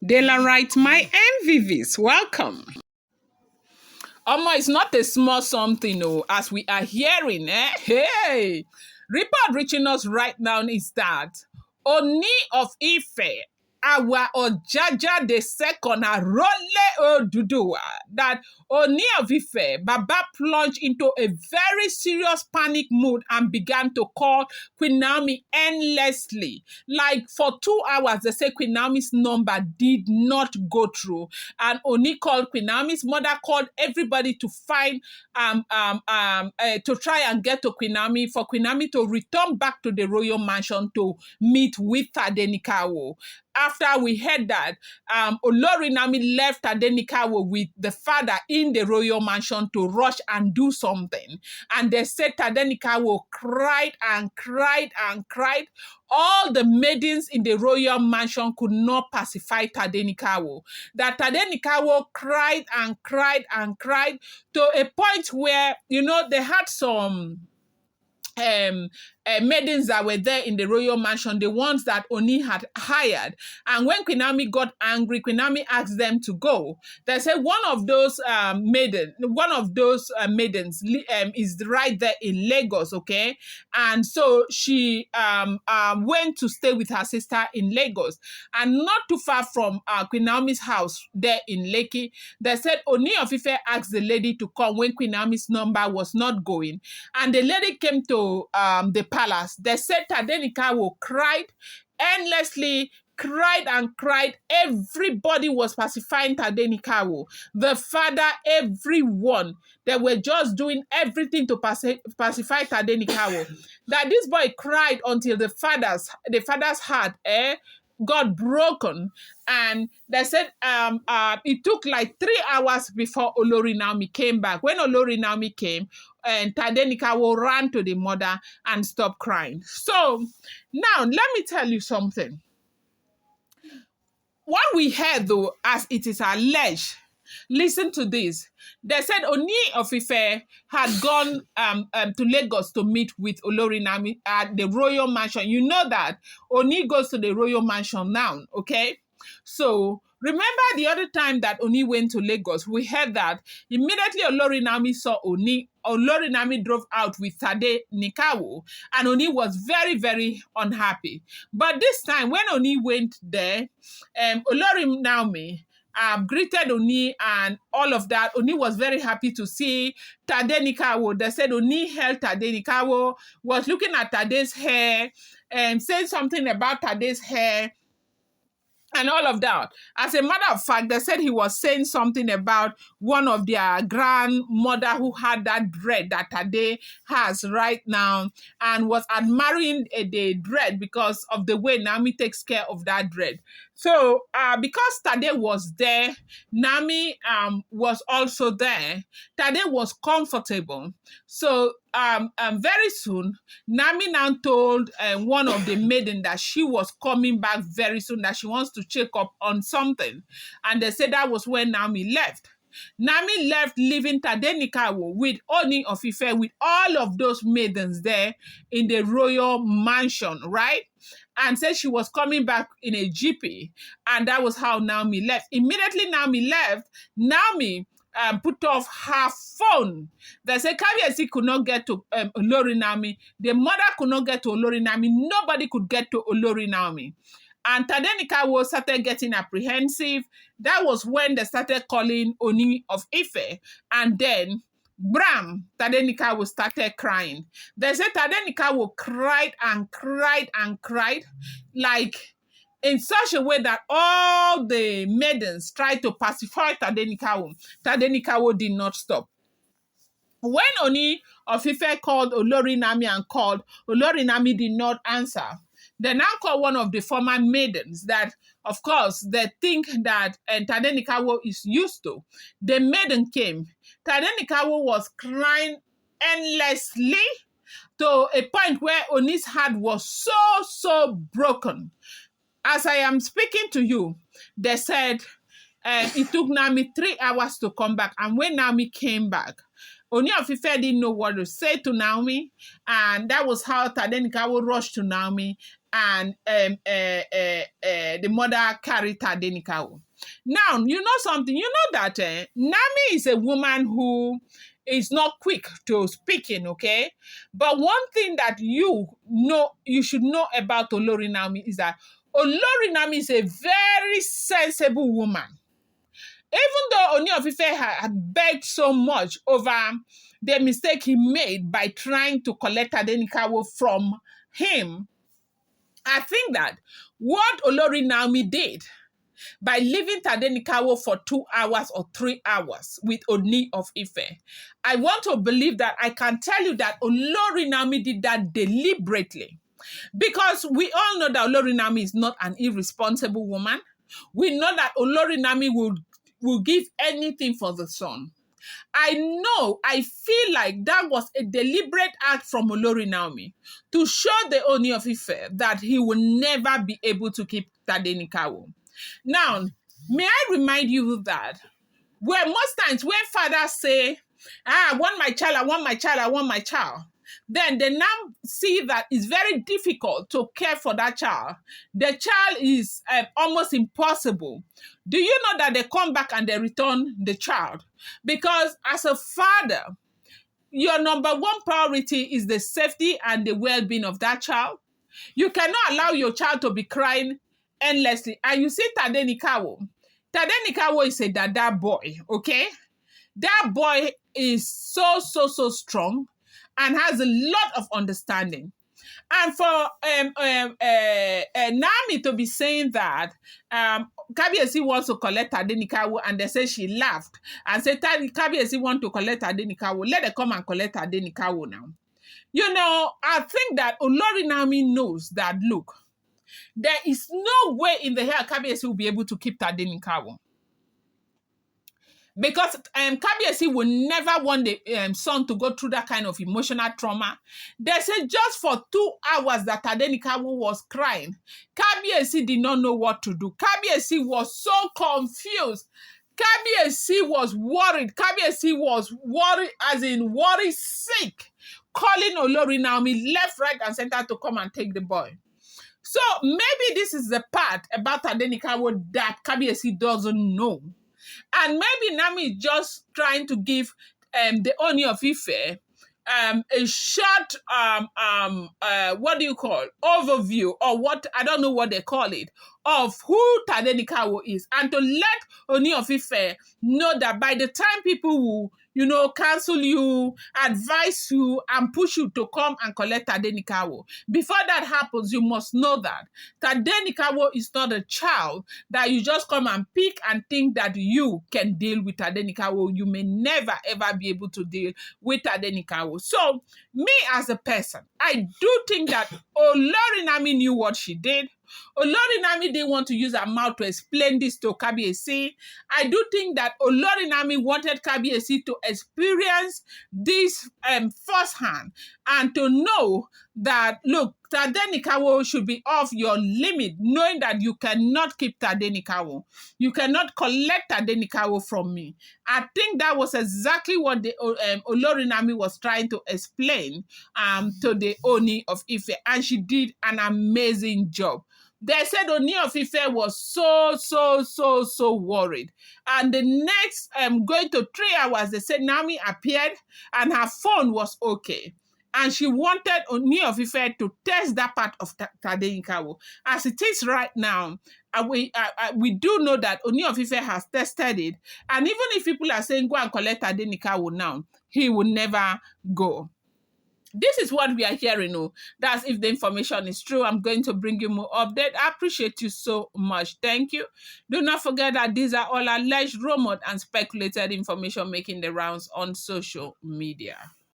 Daylight, my MVVs, welcome. It's not a small something, as we are hearing, Hey, report reaching us right now is that Ooni of Ife, our Ojaja the second, Arole Oduduwa, that Ooni of Ife, Baba plunged into a very serious panic mood and began to call Queen Naomi endlessly. Like for 2 hours, they say Queen Naomi's number did not go through. And Oni called Queen Naomi's mother, called everybody to find to try and get to Queen Naomi, for Queen Naomi to return back to the royal mansion to meet with Tadenikawo. After we heard that, Olori Naomi left Tadenikawo with the father in the royal mansion to rush and do something. And they said Tadenikawo cried and cried and cried. All the maidens in the royal mansion could not pacify Tadenikawo. That Tadenikawo cried and cried and cried to a point where, they had some maidens that were there in the royal mansion, the ones that Oni had hired. And when Queen Naomi got angry, Queen Naomi asked them to go. They said one of those maidens is right there in Lagos, okay? And so she went to stay with her sister in Lagos. And not too far from Queen Naomi's house there in Lekki, they said Ooni of Ife asked the lady to come when Queen Naomi's number was not going. And the lady came to the palace. They said Tadenikawo cried endlessly, cried and cried. Everybody was pacifying Tadenikawo. The father, everyone. They were just doing everything to pacify Tadenikawo. That this boy cried until the father's heart got broken. And they said it took like 3 hours before Olori Naomi came back. When Olori Naomi came, and Tadenikawo ran to the mother and stopped crying. So now let me tell you something. What we heard, though, as it is alleged, listen to this. They said Ooni of Ife had gone to Lagos to meet with Olori Naomi at the royal mansion. You know that Ooni goes to the royal mansion now, okay? So remember the other time that Ooni went to Lagos, we heard that immediately Olori Naomi saw Ooni, Olori Naomi drove out with Tadenikawo, and Ooni was very, very unhappy. But this time, when Ooni went there, Olori Naomi greeted Ooni and all of that. Ooni was very happy to see Tadenikawo. They said Ooni held Tadenikawo, was looking at Tade's hair, and said something about Tade's hair, and all of that. As a matter of fact, they said he was saying something about one of their grandmother who had that dread that Tade has right now, and was admiring the dread because of the way Naomi takes care of that dread. So because Tade was there, Naomi was also there. Tade was comfortable. So very soon, Naomi now told one of the maiden that she was coming back very soon, that she wants to check up on something. And they said that was when Naomi left. Naomi left, leaving Tadenikawo with Ooni of Ife, with all of those maidens there in the royal mansion, right? And said she was coming back in a jeepy. And that was how Naomi left. Immediately Naomi left, Naomi put off her phone. They say Kabiyesi could not get to Olori Naomi. The mother could not get to Olori Naomi. Nobody could get to Olori Naomi. And Tadenikawo started getting apprehensive. That was when they started calling Ooni of Ife. And then, bram, Tadenikawo started crying. They said Tadenikawo cried and cried and cried, like in such a way that all the maidens tried to pacify Tadenikawo. Tadenikawo did not stop. When Ooni of Ife called Olori Naomi and called, Olori Naomi did not answer. They now call one of the former maidens that, of course, they think that Tadenikawo is used to. The maiden came. Tadenikawo was crying endlessly to a point where Ooni's heart was so broken. As I am speaking to you, they said it took Naomi 3 hours to come back. And when Naomi came back, Ooni of Ife didn't know what to say to Naomi, and that was how Tadenikawo rushed to Naomi, and the mother carried Tadenikawo. Now, you know something? You know that Naomi is a woman who is not quick to speaking, okay? But one thing that you should know about Olori Naomi is that Olori Naomi is a very sensible woman. Even though Ooni of Ife had begged so much over the mistake he made by trying to collect Tadenikawo from him, I think that what Olori Naomi did by leaving Tadenikawo for 2 hours or 3 hours with Ooni of Ife, I want to believe that I can tell you that Olori Naomi did that deliberately. Because we all know that Olori Naomi is not an irresponsible woman. We know that Olori Naomi will give anything for the son. I feel like that was a deliberate act from Olori Naomi to show the Ooni of Ife that he will never be able to keep Tadenikawo. Now, may I remind you that where most times when fathers say, I want my child, I want my child, I want my child, then they now see that it's very difficult to care for that child. The child is almost impossible. Do you know that they come back and they return the child? Because as a father, your number one priority is the safety and the well-being of that child. You cannot allow your child to be crying endlessly. And you see Tadenikawo. Tadenikawo is a dada boy, okay? That boy is so strong and has a lot of understanding. And for Naomi to be saying that Kabiyesi wants to collect Tadenikawo, and they say she laughed and said Kabiyesi want to collect Tadenikawo, let them come and collect Tadenikawo now. You know, I think that Olori Naomi knows that, look, there is no way in the hell Kabiyesi will be able to keep Tadenikawo. Because Kabiyesi will never want the son to go through that kind of emotional trauma. They say just for 2 hours that Tadenikawo was crying, Kabiyesi did not know what to do. Kabiyesi was so confused. Kabiyesi was worried. Kabiyesi was worried, as in worry sick, calling Olori Naomi left, right, and center to come and take the boy. So maybe this is the part about Tadenikawo that Kabiyesi doesn't know. And maybe Naomi is just trying to give the Ooni of Ife a short, what do you call, overview, or what, I don't know what they call it, of who Tadenikawo is, and to let Ooni of Ife know that by the time people will, you know, cancel you, advise you, and push you to come and collect Tadenikawo, before that happens, you must know that Tadenikawo is not a child that you just come and pick and think that you can deal with Tadenikawo. You may never ever be able to deal with Tadenikawo. So, me as a person, I do think that Olori Naomi knew what she did. Olori Naomi didn't want to use her mouth to explain this to Kabiyesi. I do think that Olori Naomi wanted Kabiyesi to experience this firsthand and to know that, look, Tadenikawo should be off your limit, knowing that you cannot keep Tadenikawo. You cannot collect Tadenikawo from me. I think that was exactly what the Olori Naomi was trying to explain to the Ooni of Ife, and she did an amazing job. They said Ooni of Ife was so worried. And the next, going to 3 hours, they said Naomi appeared and her phone was okay. And she wanted Ooni of Ife to test that part of Tadenikawo. As it is right now, we do know that Ooni of Ife has tested it. And even if people are saying, go and collect Tadenikawo now, he will never go. This is what we are hearing. Oh, that's if the information is true. I'm going to bring you more update. I appreciate you so much. Thank you. Do not forget that these are all alleged, rumored, and speculated information making the rounds on social media.